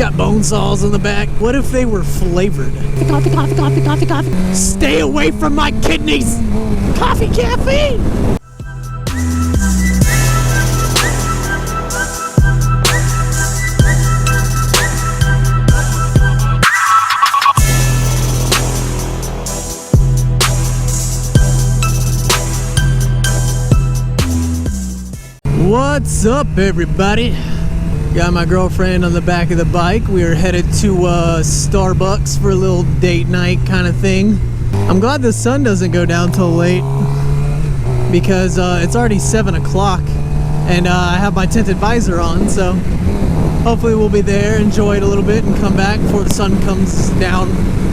got bone saws in the back. What if they were flavored? Coffee. Stay away from my kidneys. Coffee caffeine. What's up, everybody? Got my girlfriend on the back of the bike. We are headed to Starbucks for a little date night kind of thing. I'm glad the sun doesn't go down till late because it's already 7 o'clock and I have my tinted visor on, so hopefully we'll be there, enjoy it a little bit, and come back before the sun comes down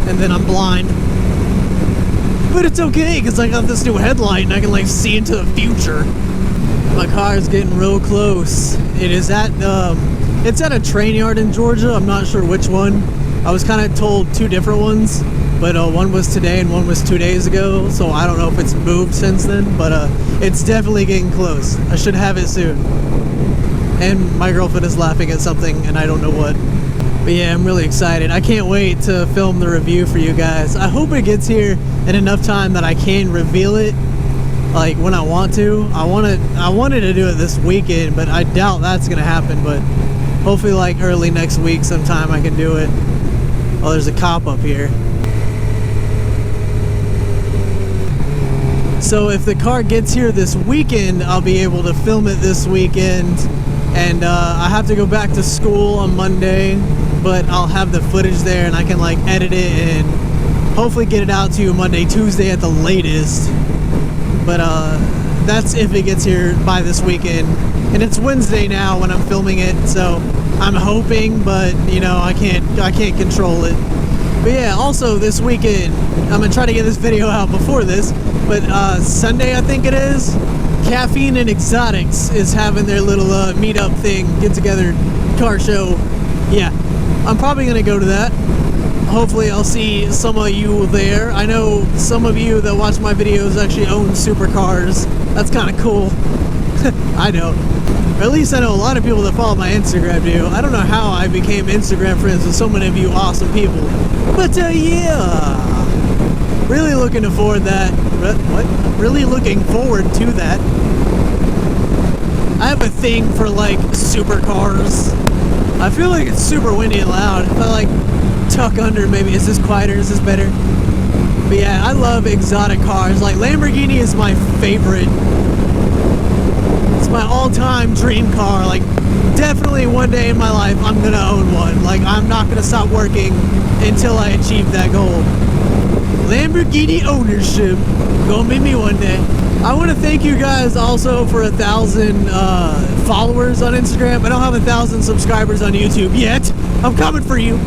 and then I'm blind. But it's okay because I got this new headlight and I can like see into the future. My car is getting real close. It is at it's at a train yard in Georgia. I'm not sure which one. I was kind of told two different ones, but one was today and one was 2 days ago, so I don't know if it's moved since then, but it's definitely getting close. I should have it soon. And my girlfriend is laughing at something and I don't know what. But yeah, I'm really excited. I can't wait to film the review for you guys. I hope it gets here in enough time that I can reveal it like when I want to. I wanted to do it this weekend, but I doubt that's gonna happen, but hopefully like early next week sometime I can do it. Oh, there's a cop up here. So if the car gets here this weekend, I'll be able to film it this weekend, and I have to go back to school on Monday, but I'll have the footage there and I can like edit it and hopefully get it out to you Monday, Tuesday at the latest. But that's if it gets here by this weekend, and it's Wednesday now when I'm filming it, so I'm hoping, but you know, I can't control it. But yeah, also this weekend I'm gonna try to get this video out before this, but Sunday I think it is, Caffeine and Exotics is having their little meetup thing, get together car show. Yeah, I'm probably gonna go to that. Hopefully I'll see some of you there. I know some of you that watch my videos actually own supercars. That's kind of cool. I know. Or at least I know a lot of people that follow my Instagram do. I don't know how I became Instagram friends with so many of you awesome people. But yeah. Really looking forward that. What? Really looking forward to that. I have a thing for like supercars. I feel like it's super windy and loud. If I like tuck under, maybe. Is this quieter? Is this better? But yeah, I love exotic cars. Like Lamborghini is my favorite. It's my all-time dream car. Like definitely one day in my life I'm gonna own one. Like I'm not gonna stop working until I achieve that goal. Lamborghini ownership. Gonna be me one day. I want to thank you guys also for 1,000 followers on Instagram. I don't have 1,000 subscribers on YouTube yet. I'm coming for you.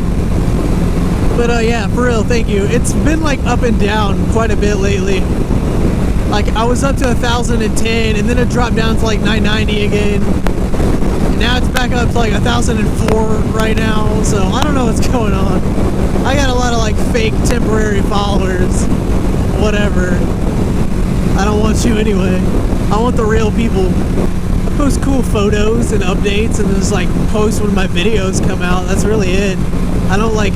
But yeah, for real, thank you. It's been like up and down quite a bit lately. Like I was up to 1,010 and then it dropped down to like 990 again. And now it's back up to like 1,004 right now. So I don't know what's going on. I got a lot of like fake temporary followers. Whatever. I don't want you anyway. I want the real people. I post cool photos and updates and just like post when my videos come out. That's really it. I don't like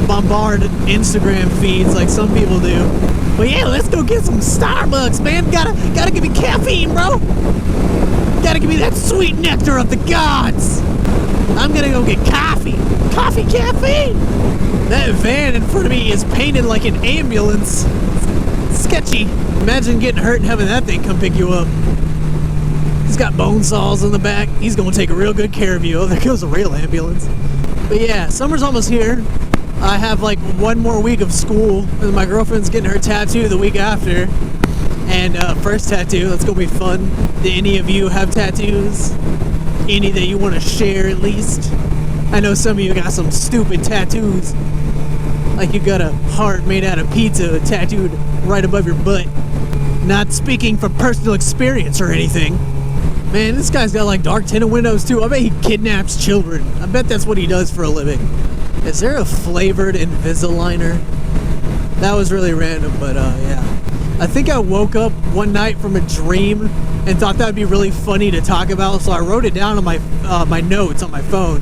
bombard Instagram feeds like some people do. But yeah, let's go get some Starbucks, man. Gotta give me caffeine, bro. Gotta give me that sweet nectar of the gods. I'm gonna go get coffee. Coffee caffeine. That van in front of me is painted like an ambulance. Sketchy. Imagine getting hurt and having that thing come pick you up. He's got bone saws in the back. He's gonna take real good care of you. Oh, there goes a real ambulance. But yeah, summer's almost here. I have like one more week of school, and my girlfriend's getting her tattoo the week after. And first tattoo, that's gonna be fun. Do any of you have tattoos? Any that you want to share at least? I know some of you got some stupid tattoos. Like you got a heart made out of pizza tattooed right above your butt. Not speaking from personal experience or anything. Man, this guy's got like dark tinted windows too. I bet he kidnaps children. I bet that's what he does for a living. Is there a flavored Invisaligner? That was really random, but yeah. I think I woke up one night from a dream and thought that would be really funny to talk about, so I wrote it down on my my notes on my phone.